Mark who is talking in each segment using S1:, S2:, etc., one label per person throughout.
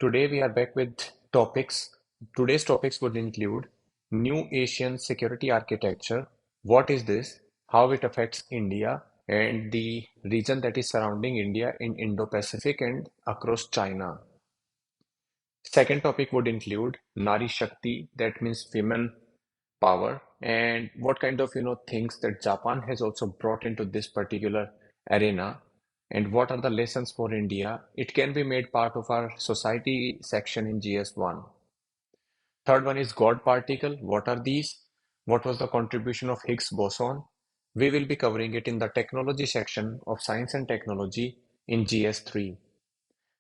S1: Today we are back with topics. Today's topics would include New Asian Security Architecture. What is this? How it affects India and the region that is surrounding India in Indo-Pacific and across China. Second topic would include Nari Shakti, that means women power, and what kind of things that Japan has also brought into this particular arena, and what are the lessons for India. It can be made part of our society section in GS1. Third one is God particle. What are these? What was the contribution of Higgs boson? We will be covering it in the technology section of science and technology in GS3.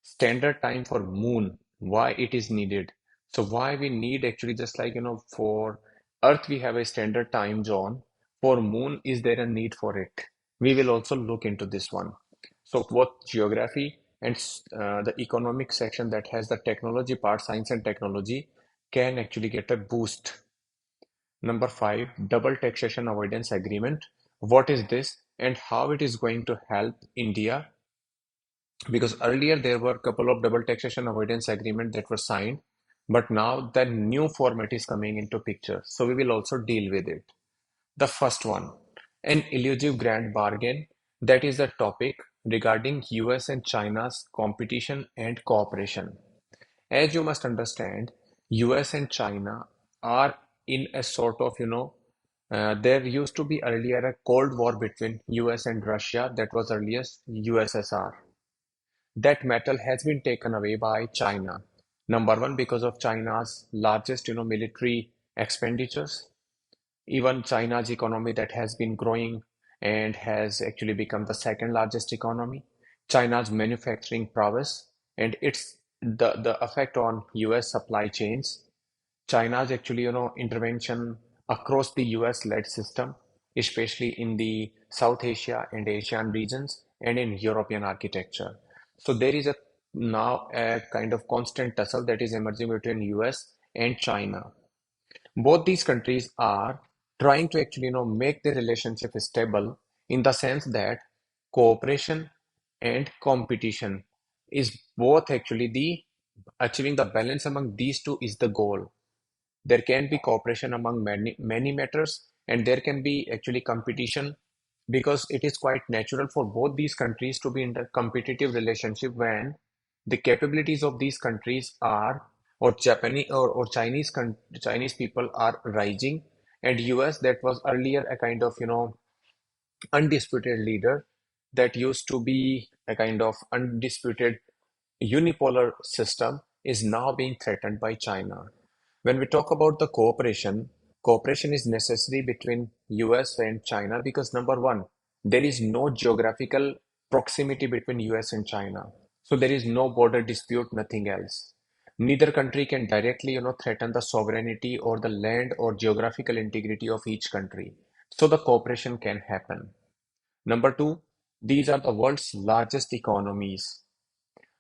S1: Standard time for moon, why it is needed. So why we need actually, just like for earth we have a standard time zone, for moon is there a need for it? We will also look into this one. So both geography and the economic section that has the technology part, science and technology, can actually get a boost. Number five, double taxation avoidance agreement. What is this and how it is going to help India? Because earlier there were a couple of double taxation avoidance agreements that were signed, but now the new format is coming into picture. So we will also deal with it. The first one, an elusive grand bargain. That is the topic regarding US and China's competition and cooperation. As you must understand, US and China are in a sort of, there used to be earlier a Cold War between US and Russia that was earlier USSR. That metal has been taken away by China. Number one, because of China's largest, military expenditures. Even China's economy that has been growing and has actually become the second largest economy. China's manufacturing prowess and its the effect on US supply chains. China's actually, intervention across the US-led system, especially in the South Asia and Asian regions and in European architecture. So there is a now a kind of constant tussle that is emerging between US and China. Both these countries are trying to actually, make their relationship stable in the sense that cooperation and competition is both actually the achieving the balance among these two is the goal. There can be cooperation among many matters, and there can be actually competition because it is quite natural for both these countries to be in a competitive relationship when the capabilities of these countries are or Japanese or Chinese people are rising, and US that was earlier a kind of undisputed leader that used to be a kind of undisputed unipolar system is now being threatened by China. When we talk about the cooperation, cooperation is necessary between US and China because number one, there is no geographical proximity between US and China. So there is no border dispute, nothing else. Neither country can directly, threaten the sovereignty or the land or geographical integrity of each country. So the cooperation can happen. Number two, these are the world's largest economies.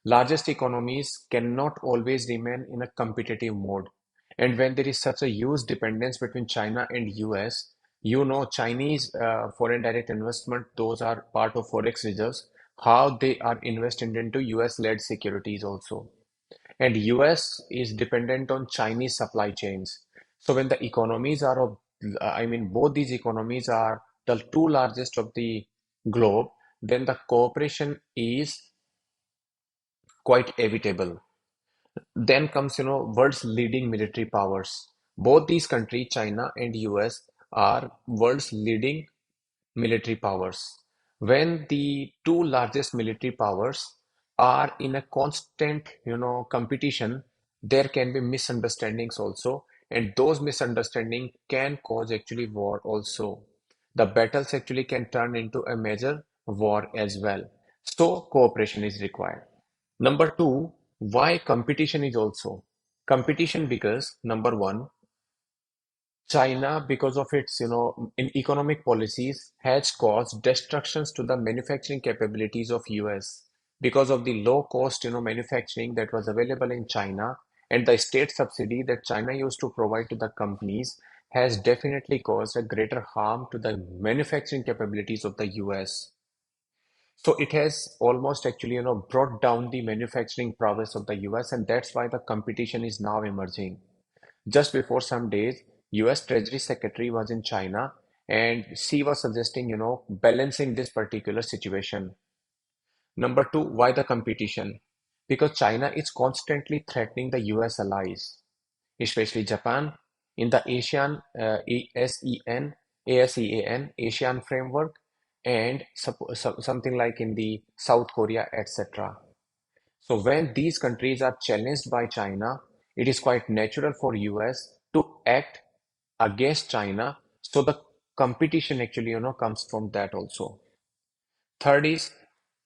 S1: Largest economies cannot always remain in a competitive mode. And when there is such a huge dependence between China and US, Chinese foreign direct investment, those are part of forex reserves, how they are invested into US-led securities also. And US is dependent on Chinese supply chains. So when the economies are of, I mean, both these economies are the two largest of the globe, then the cooperation is quite evitable. Then comes, world's leading military powers. Both these countries, China and US, are world's leading military powers. When the two largest military powers are in a constant, competition, there can be misunderstandings also, and those misunderstandings can cause actually war also. The battles actually can turn into a major war as well. So cooperation is required. Number two, why competition is also competition because number one, China, because of its, in economic policies, has caused destructions to the manufacturing capabilities of US because of the low cost, manufacturing that was available in China and the state subsidy that China used to provide to the companies has definitely caused a greater harm to the manufacturing capabilities of the US. So it has almost actually, brought down the manufacturing prowess of the US, and that's why the competition is now emerging. Just before some days, US Treasury Secretary was in China and she was suggesting, balancing this particular situation. Number two, why the competition? Because China is constantly threatening the US allies, especially Japan, in the ASEAN framework, and something like in the South Korea, etc. So when these countries are challenged by China, it is quite natural for US to act against China. So the competition actually, comes from that also. Third is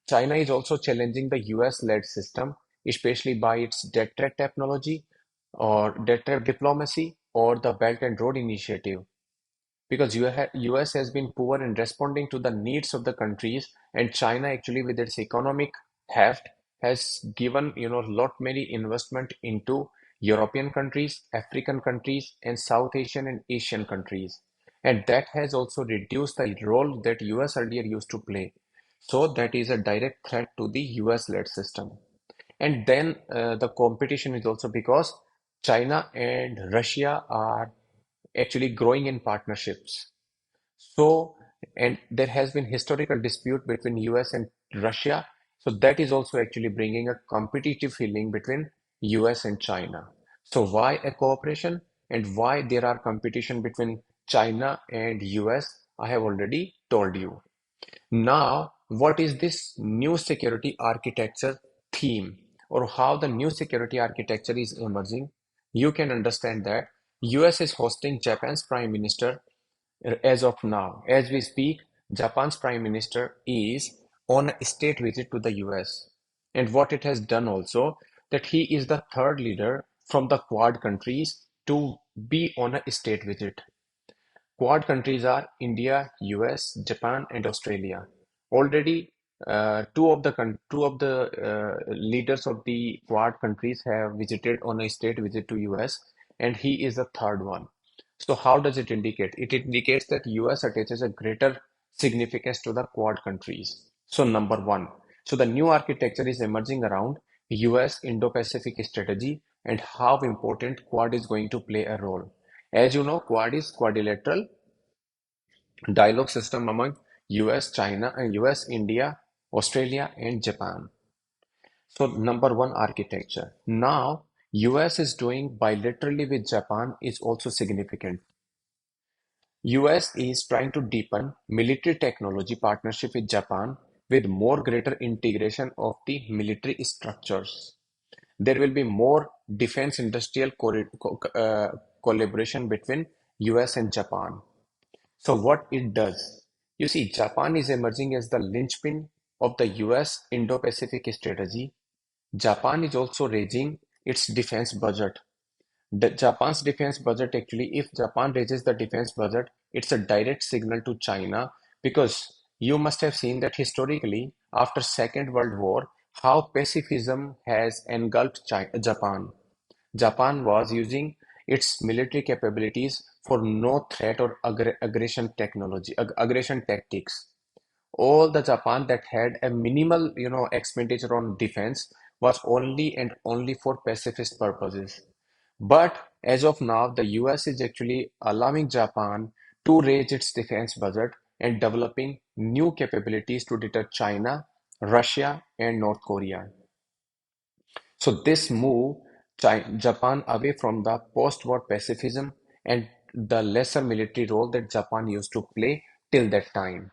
S1: China is also challenging the US-led system, especially by its debt trade technology or debt trade diplomacy or the Belt and Road Initiative. Because US has been poor in responding to the needs of the countries, and China actually with its economic heft has given, lot many investment into European countries, African countries, and South Asian and Asian countries. And that has also reduced the role that US earlier used to play. So that is a direct threat to the US-led system. And then the competition is also because China and Russia are actually growing in partnerships. So, and there has been historical dispute between US and Russia. So that is also actually bringing a competitive feeling between US and China. So why a cooperation and why there are competition between China and US, I have already told you. Now, what is this new security architecture theme or how the new security architecture is emerging? You can understand that US is hosting Japan's Prime Minister as of now. As we speak, Japan's Prime Minister is on a state visit to the US. And what it has done also, that he is the third leader from the Quad countries to be on a state visit. Quad countries are India, US, Japan, and Australia. Already, two of the leaders of the Quad countries have visited on a state visit to US, and he is the third one. So how does it indicate? It indicates that US attaches a greater significance to the Quad countries. So number one. So the new architecture is emerging around US Indo-Pacific strategy and how important Quad is going to play a role. As you know, Quad is quadrilateral dialogue system among US, China, and US, India, Australia, and Japan. So number one, architecture. Now, US is doing bilaterally with Japan is also significant. US is trying to deepen military technology partnership with Japan with more greater integration of the military structures. There will be more defense industrial collaboration between US and Japan. So what it does, you see, Japan is emerging as the linchpin of the US Indo-Pacific strategy. Japan is also raising its defense budget. The Japan's defense budget actually, if Japan raises the defense budget, it's a direct signal to China because you must have seen that historically, after Second World War, how pacifism has engulfed Japan. Japan was using its military capabilities for no threat or aggression tactics. All the Japan that had a minimal, expenditure on defense was only and only for pacifist purposes. But as of now, the US is actually allowing Japan to raise its defense budget and developing new capabilities to deter China, Russia, and North Korea. So this move Japan away from the post-war pacifism and the lesser military role that Japan used to play till that time.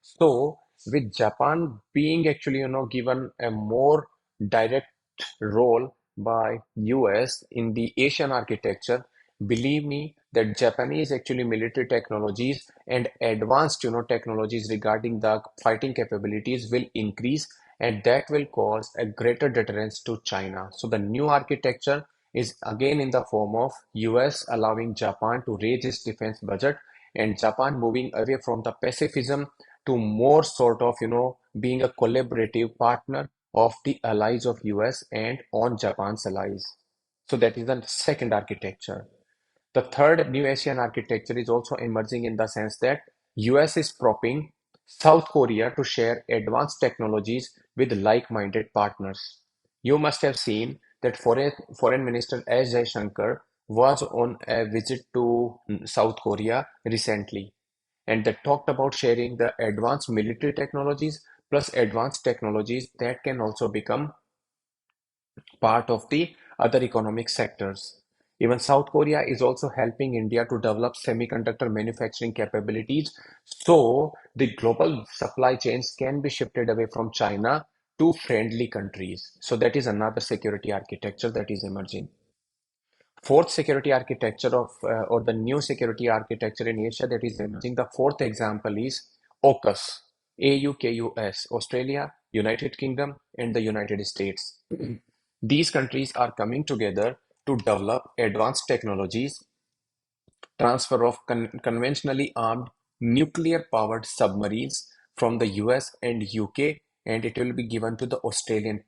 S1: So, with Japan being actually, given a more direct role by US in the Asian architecture, believe me that Japanese actually military technologies and advanced, technologies regarding the fighting capabilities will increase, and that will cause a greater deterrence to China. So the new architecture is again in the form of US allowing Japan to raise its defense budget and Japan moving away from the pacifism to more sort of, being a collaborative partner of the allies of US and on Japan's allies. So that is the second architecture. The third new Asian architecture is also emerging in the sense that US is propping South Korea to share advanced technologies with like-minded partners. You must have seen that Foreign Minister S. Jaishankar was on a visit to South Korea recently, and they talked about sharing the advanced military technologies plus advanced technologies that can also become part of the other economic sectors. Even South Korea is also helping India to develop semiconductor manufacturing capabilities so the global supply chains can be shifted away from China to friendly countries. So that is another security architecture that is emerging. Fourth security architecture or the new security architecture in Asia that is emerging. The fourth example is AUKUS, AUKUS, Australia, United Kingdom, and the United States. These countries are coming together to develop advanced technologies, transfer of conventionally armed nuclear-powered submarines from the US and UK, and it will be given to the Australian.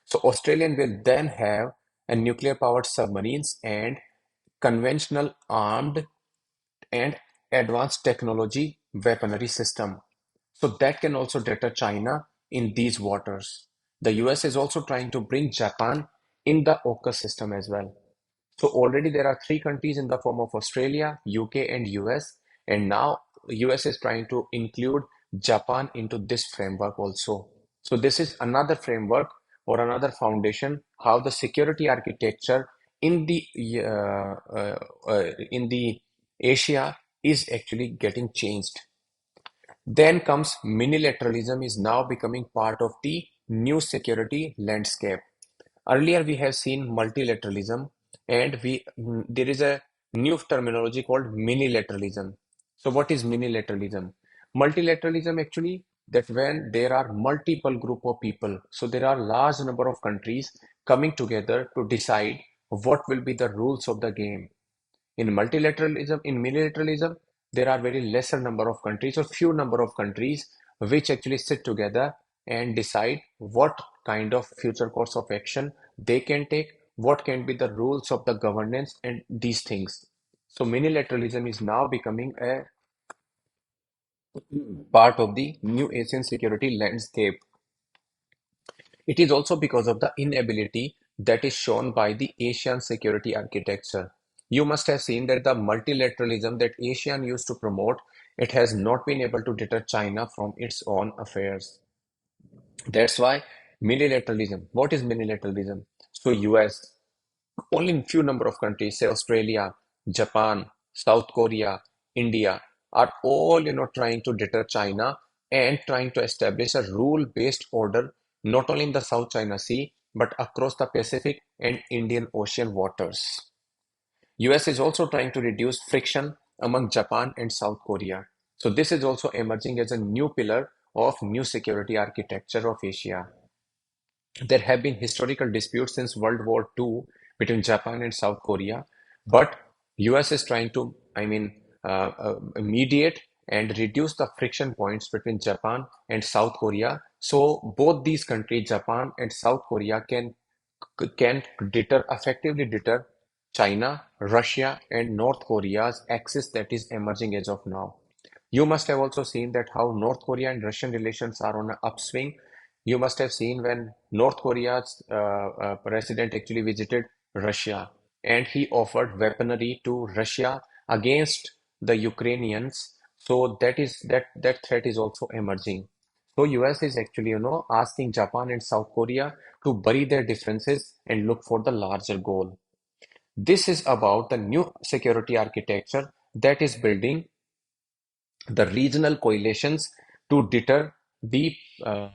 S1: So Australian will then have a nuclear-powered submarines and conventional armed and advanced technology weaponry system. So that can also deter China in these waters. The US is also trying to bring Japan in the AUKUS system as well. So already there are three countries in the form of Australia, UK, and US, and now US is trying to include Japan into this framework also. So this is another framework or another foundation how the security architecture in the in the Asia is actually getting changed. Then comes minilateralism is now becoming part of the new security landscape. Earlier, we have seen multilateralism, and there is a new terminology called minilateralism. So, what is minilateralism? Multilateralism actually that when there are multiple group of people, so there are large number of countries coming together to decide what will be the rules of the game. In multilateralism, there are very lesser number of countries or few number of countries which actually sit together and decide what kind of future course of action they can take, what can be the rules of the governance and these things. So minilateralism is now becoming a part of the new Asian security landscape. It is also because of the inability that is shown by the Asian security architecture. You must have seen that the multilateralism that ASEAN used to promote, it has not been able to deter China from its own affairs. That's why minilateralism. What is minilateralism? So US, only in few number of countries, say Australia, Japan, South Korea, India, are all trying to deter China and trying to establish a rule-based order not only in the South China Sea but across the Pacific and Indian Ocean waters. US is also trying to reduce friction among Japan and South Korea. So this is also emerging as a new pillar of new security architecture of Asia. There have been historical disputes since World War II between Japan and South Korea, but US is trying to, mediate and reduce the friction points between Japan and South Korea. So both these countries, Japan and South Korea, can effectively deter China, Russia, and North Korea's axis that is emerging as of now. You must have also seen that how North Korea and Russian relations are on an upswing. You must have seen when North Korea's president actually visited Russia and he offered weaponry to Russia against the Ukrainians. So that threat is also emerging. So US is actually, asking Japan and South Korea to bury their differences and look for the larger goal. This is about the new security architecture that is building the regional coalitions to deter the uh,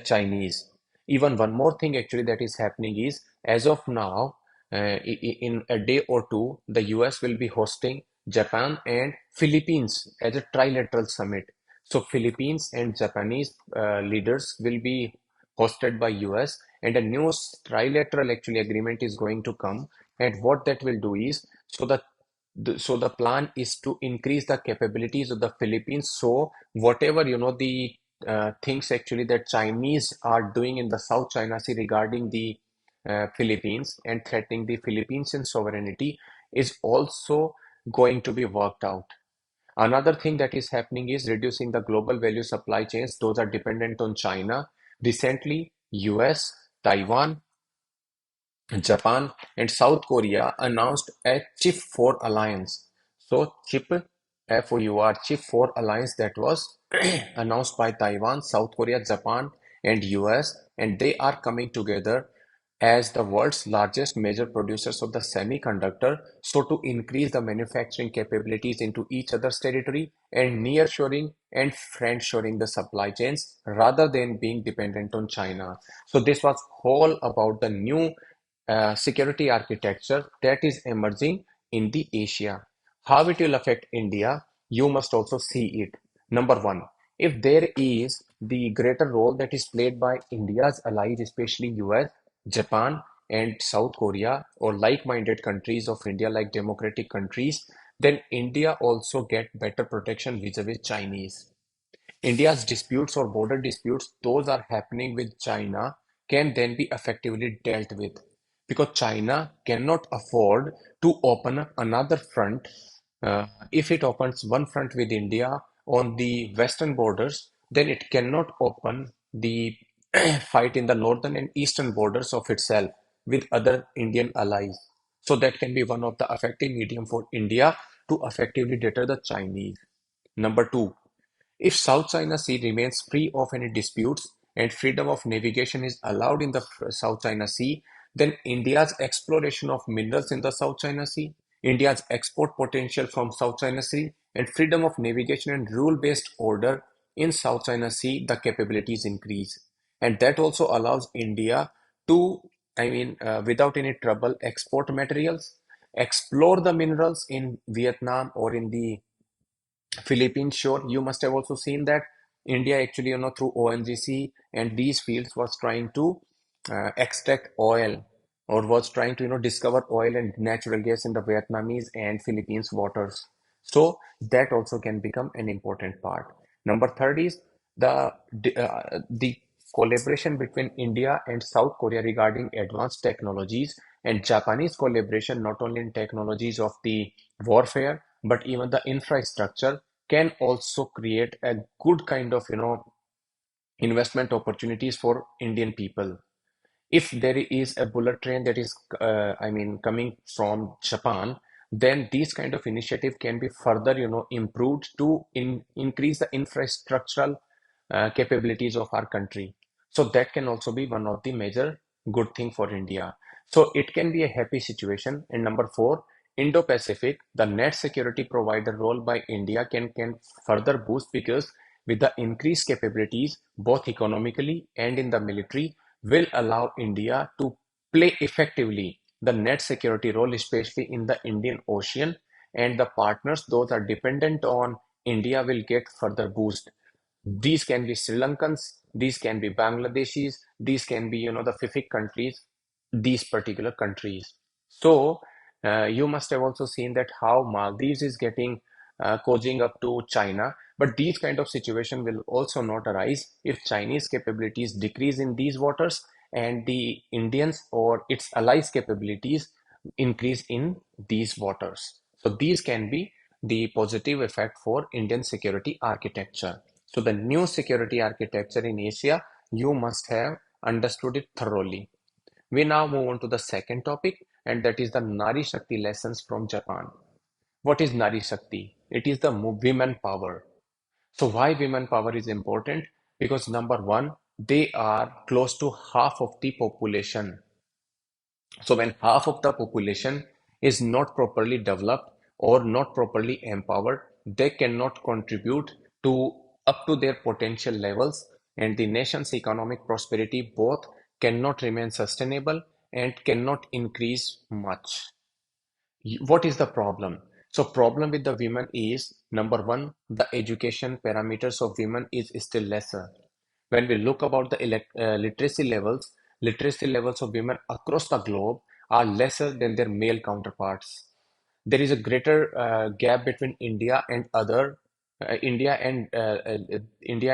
S1: Chinese. Even one more thing actually that is happening is as of now, in a day or two, the US will be hosting Japan and Philippines as a trilateral summit. So Philippines and Japanese leaders will be hosted by US and a new trilateral actually agreement is going to come. And what that will do is so the plan is to increase the capabilities of the Philippines. So whatever the things actually that Chinese are doing in the South China Sea regarding the Philippines and threatening the Philippines in sovereignty is also going to be worked out. Another thing that is happening is reducing the global value supply chains. Those are dependent on China. Recently, US, Taiwan, Japan, and South Korea announced a Chip 4 alliance. So, Chip FOUR, Chip 4 alliance that was announced by Taiwan, South Korea, Japan, and US, and they are coming together as the world's largest major producers of the semiconductor, so to increase the manufacturing capabilities into each other's territory and nearshoring and friendshoring the supply chains rather than being dependent on China. So this was whole about the new security architecture that is emerging in the Asia. How it will affect India, you must also see it. Number one, if there is the greater role that is played by India's allies, especially US, Japan, and South Korea, or like-minded countries of India, like democratic countries, then India also get better protection vis-a-vis Chinese. India's disputes or border disputes, those are happening with China, can then be effectively dealt with because China cannot afford to open up another front. If it opens one front with India on the western borders, then it cannot open the fight in the northern and eastern borders of itself with other Indian allies. So that can be one of the effective medium for India to effectively deter the Chinese. Number two, if South China Sea remains free of any disputes and freedom of navigation is allowed in the South China Sea, then India's exploration of minerals in the South China Sea, India's export potential from South China Sea, and freedom of navigation and rule-based order in South China Sea, the capabilities increase. And that also allows India to, without any trouble, export materials, explore the minerals in Vietnam or in the Philippines, sure, you must have also seen that India actually, through ONGC and these fields was trying to extract oil or was trying to, discover oil and natural gas in the Vietnamese and Philippines waters. So that also can become an important part. Number third is the collaboration between India and South Korea regarding advanced technologies and Japanese collaboration not only in technologies of the warfare but even the infrastructure can also create a good kind of investment opportunities for Indian people. If there is a bullet train that is coming from Japan, then these kind of initiative can be further improved to increase the infrastructural capabilities of our country. So that can also be one of the major good thing for India. So it can be a happy situation. And number four, Indo-Pacific, the net security provider role by India can further boost because with the increased capabilities both economically and in the military will allow India to play effectively the net security role, especially in the Indian Ocean, and the partners those are dependent on India will get further boost. These can be Sri Lankans, these can be Bangladeshis, these can be, the FIFIC countries, these particular countries. So, you must have also seen that how Maldives is getting cozying up to China, but these kind of situation will also not arise if Chinese capabilities decrease in these waters and the Indians or its allies capabilities increase in these waters. So these can be the positive effect for Indian security architecture. So the new security architecture in Asia, you must have understood it thoroughly. We now move on to the second topic, and that is the Nari Shakti lessons from Japan. What is Nari Shakti? It is the women power. So why women power is important? Because number one, they are close to half of the population. So when half of the population is not properly developed or not properly empowered, they cannot contribute to up to their potential levels, and the nation's economic prosperity both cannot remain sustainable and cannot increase much. What is the problem? So problem with the women is number one, the education parameters of women is still lesser. When we look about the literacy levels of women across the globe are lesser than their male counterparts. There is a greater gap between India and India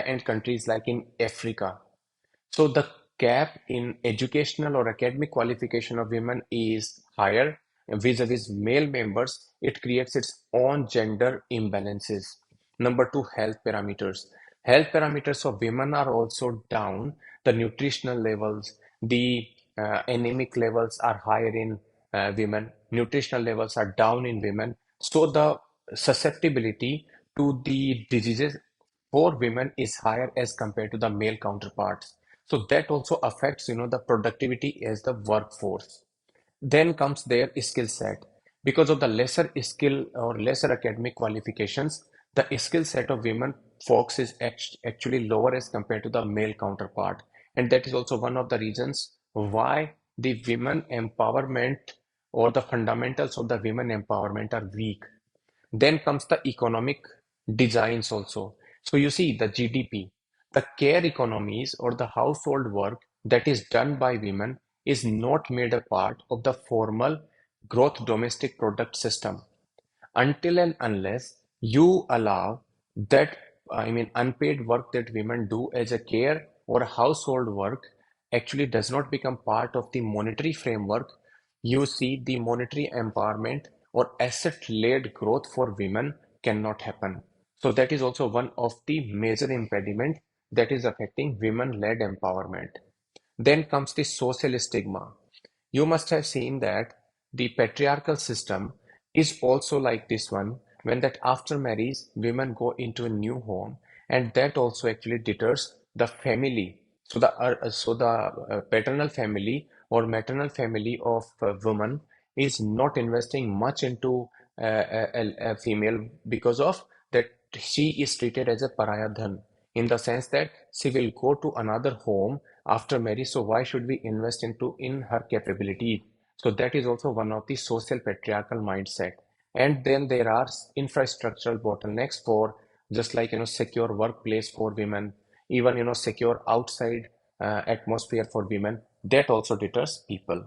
S1: and countries like in Africa. So the gap in educational or academic qualification of women is higher vis-a-vis male members, it creates its own gender imbalances. Number two, health parameters. Health parameters of women are also down. The nutritional levels, the anemic levels are higher in women. Nutritional levels are down in women. So the susceptibility to the diseases for women is higher as compared to the male counterparts. So that also affects, the productivity as the workforce. Then comes their skill set. Because of the lesser skill or lesser academic qualifications, the skill set of women folks is actually lower as compared to the male counterpart. And that is also one of the reasons why the women empowerment or the fundamentals of the women empowerment are weak. Then comes the economic designs also. So you see the GDP, the care economies or the household work that is done by women is not made a part of the formal growth domestic product system until and unless you allow that, I mean, unpaid work that women do as a care or household work actually does not become part of the monetary framework. You see, the monetary empowerment or asset-led growth for women cannot happen. So that is also one of the major impediment that is affecting women-led empowerment. Then comes the social stigma. You must have seen that the patriarchal system is also like this one, when that after marriage, women go into a new home, and that also actually deters the family. So the paternal family or maternal family of a woman is not investing much into a female because of that she is treated as a pariah dhan in the sense that she will go to another home after marriage, so why should we invest into in her capability? So that is also one of the social patriarchal mindset. And then there are infrastructural bottlenecks for just like secure workplace for women, even secure outside atmosphere for women. That also deters people.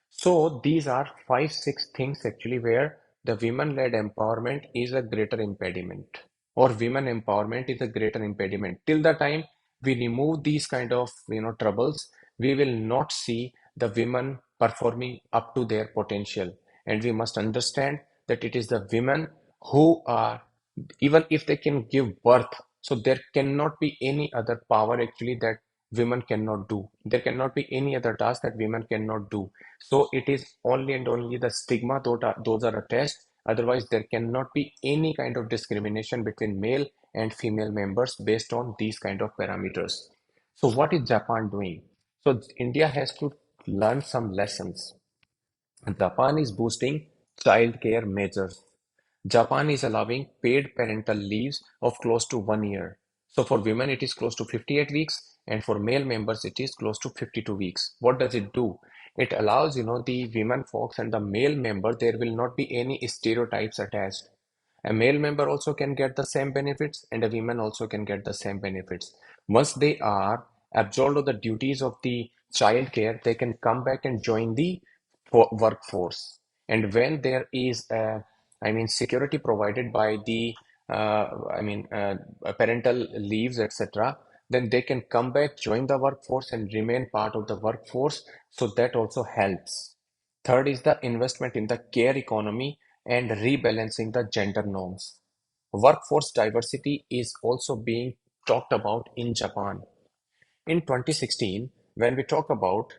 S1: So these are five, six things actually where the women-led empowerment is a greater impediment, or women empowerment is a greater impediment. Till the time we remove these kind of troubles, we will not see the women performing up to their potential. And we must understand that it is the women who are, even if they can give birth, so there cannot be any other power actually that women cannot do. There cannot be any other task that women cannot do. So it is only and only the stigma those are attached. Otherwise, there cannot be any kind of discrimination between male and female members based on these kind of parameters. So what is Japan doing? So India has to learn some lessons. Japan is boosting child care measures. Japan is allowing paid parental leaves of close to 1 year. So for women, it is close to 58 weeks, and for male members, it is close to 52 weeks. What does it do? It allows, the women folks and the male member, there will not be any stereotypes attached. A male member also can get the same benefits, and a woman also can get the same benefits. Once they are absolved of the duties of the child care, they can come back and join the workforce. And when there is security provided by the, parental leaves, etc., then they can come back, join the workforce, and remain part of the workforce. So that also helps. Third is the investment in the care economy and rebalancing the gender norms. Workforce diversity is also being talked about in Japan. In 2016, when we talk about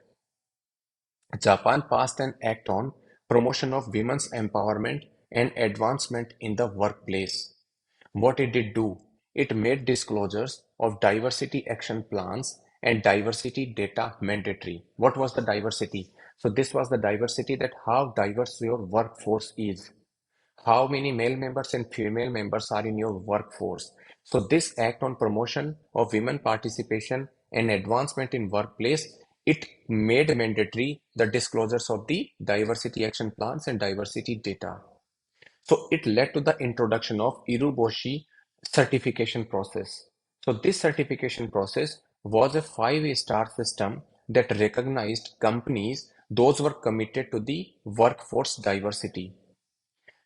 S1: Japan passed an act on promotion of women's empowerment and advancement in the workplace. What it did do? It made disclosures of diversity action plans and diversity data mandatory. What was the diversity? So this was the diversity, that how diverse your workforce is. How many male members and female members are in your workforce? So this act on promotion of women participation and advancement in workplace, it made mandatory the disclosures of the diversity action plans and diversity data. So it led to the introduction of Iruboshi certification process. So this certification process was a 5-star system that recognized companies those were committed to the workforce diversity.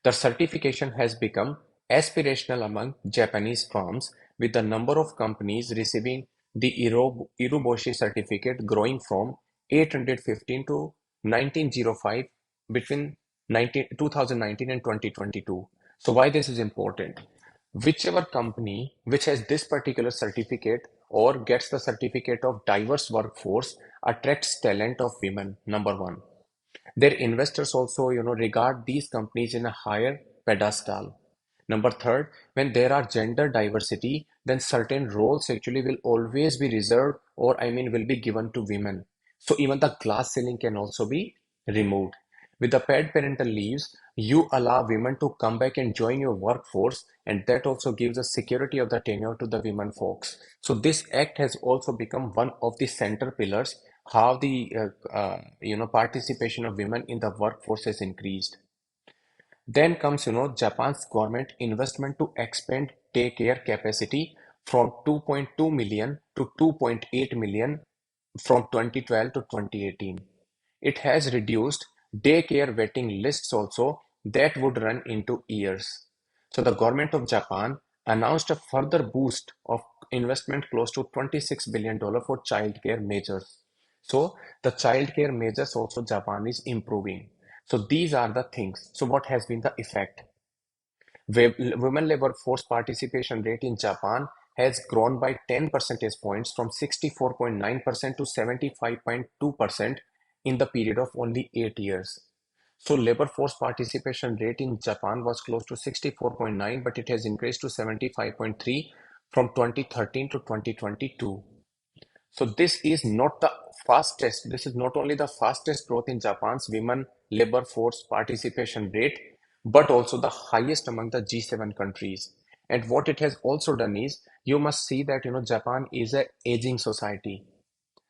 S1: The certification has become aspirational among Japanese firms, with the number of companies receiving the Iruboshi certificate growing from 815 to 1905 between 2019 and 2022. So why this is important? Whichever company which has this particular certificate or gets the certificate of diverse workforce attracts talent of women, number one. Their investors also, regard these companies in a higher pedestal. Number third, when there are gender diversity, then certain roles actually will always be reserved or will be given to women. So even the glass ceiling can also be removed. With the paid parental leaves, you allow women to come back and join your workforce, and that also gives a security of the tenure to the women folks. So this act has also become one of the center pillars how the participation of women in the workforce has increased. Then comes, Japan's government investment to expand daycare capacity from 2.2 million to 2.8 million from 2012 to 2018. It has reduced daycare waiting lists also that would run into years. So the government of Japan announced a further boost of investment close to $26 billion for childcare measures. So the childcare measures also Japan is improving. So these are the things. So what has been the effect? Women labor force participation rate in Japan has grown by 10 percentage points from 64.9% to 75.2% in the period of only 8 years. So labor force participation rate in Japan was close to 64.9, but it has increased to 75.3 from 2013 to 2022. So this is not the fastest, this is not only the fastest growth in Japan's women labor force participation rate, but also the highest among the G7 countries. And what it has also done is, you must see that, Japan is a aging society.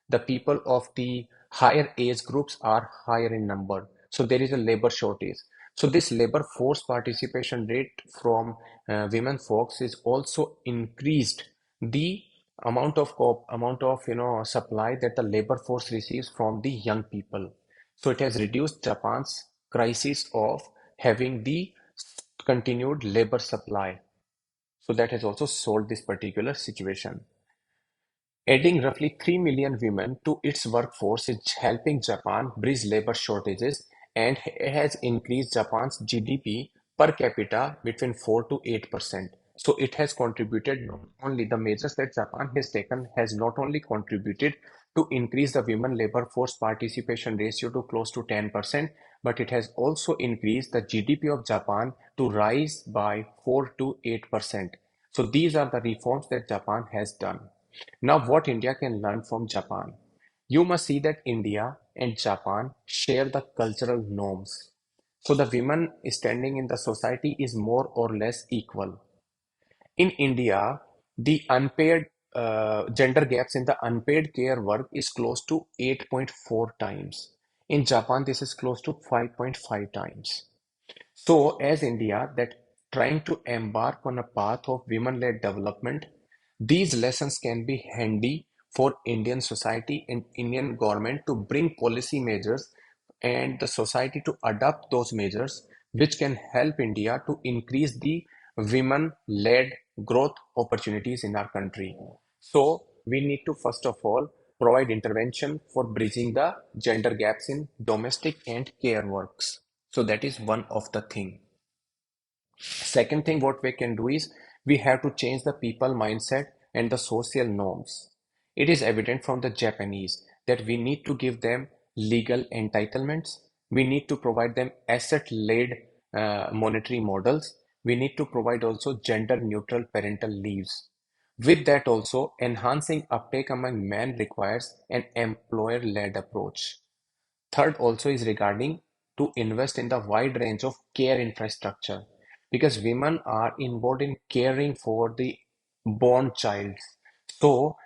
S1: The people of the higher age groups are higher in number. So there is a labor shortage. So this labor force participation rate from women folks is also increased the amount of supply that the labor force receives from the young people. So it has reduced Japan's crisis of having the continued labor supply. So that has also solved this particular situation. Adding roughly 3 million women to its workforce is helping Japan bridge labor shortages and has increased Japan's GDP per capita between 4 to 8%. So it has contributed not only the measures that Japan has taken has not only contributed to increase the women labor force participation ratio to close to 10%, but it has also increased the GDP of Japan to rise by 4 to 8%. So these are the reforms that Japan has done. Now, what India can learn from Japan? You must see that India and Japan share the cultural norms. So the women standing in the society is more or less equal. In India, the unpaid gender gaps in the unpaid care work is close to 8.4 times. In Japan, this is close to 5.5 times. So, as India, that trying to embark on a path of women-led development, these lessons can be handy for Indian society and Indian government to bring policy measures and the society to adopt those measures which can help India to increase the women-led growth opportunities in our country. So we need to first of all provide intervention for bridging the gender gaps in domestic and care works. So that is one of the thing. Second thing what we can do is we have to change the people mindset and the social norms. It is evident from the Japanese that we need to give them legal entitlements. We need to provide them asset-led monetary models. We need to provide also gender-neutral parental leaves. With that also, enhancing uptake among men requires an employer-led approach. Third also is regarding to invest in the wide range of care infrastructure because women are involved in caring for the born child. So,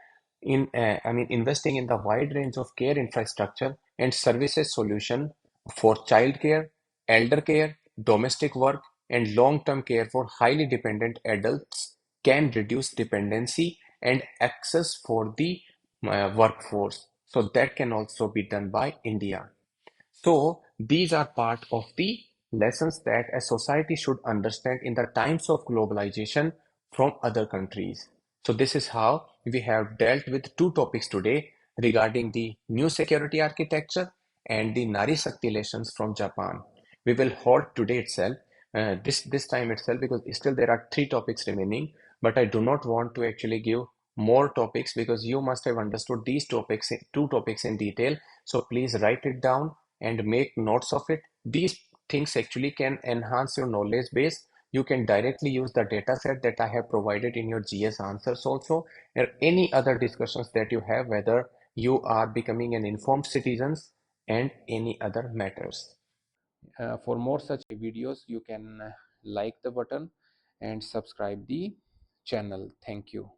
S1: investing in the wide range of care infrastructure and services solution for childcare, elder care, domestic work, and long-term care for highly dependent adults can reduce dependency and access for the workforce. So that can also be done by India. So these are part of the lessons that a society should understand in the times of globalization from other countries. So this is how we have dealt with two topics today regarding the new security architecture and the Nari Shakti lessons from Japan. We will halt today itself, this time itself, because still there are three topics remaining. But I do not want to actually give more topics because you must have understood these topics, two topics in detail. So please write it down and make notes of it. These things actually can enhance your knowledge base. You can directly use the data set that I have provided in your GS answers also, or any other discussions that you have, whether you are becoming an informed citizens and any other matters. For more such videos, you can like the button and subscribe the channel. Thank you.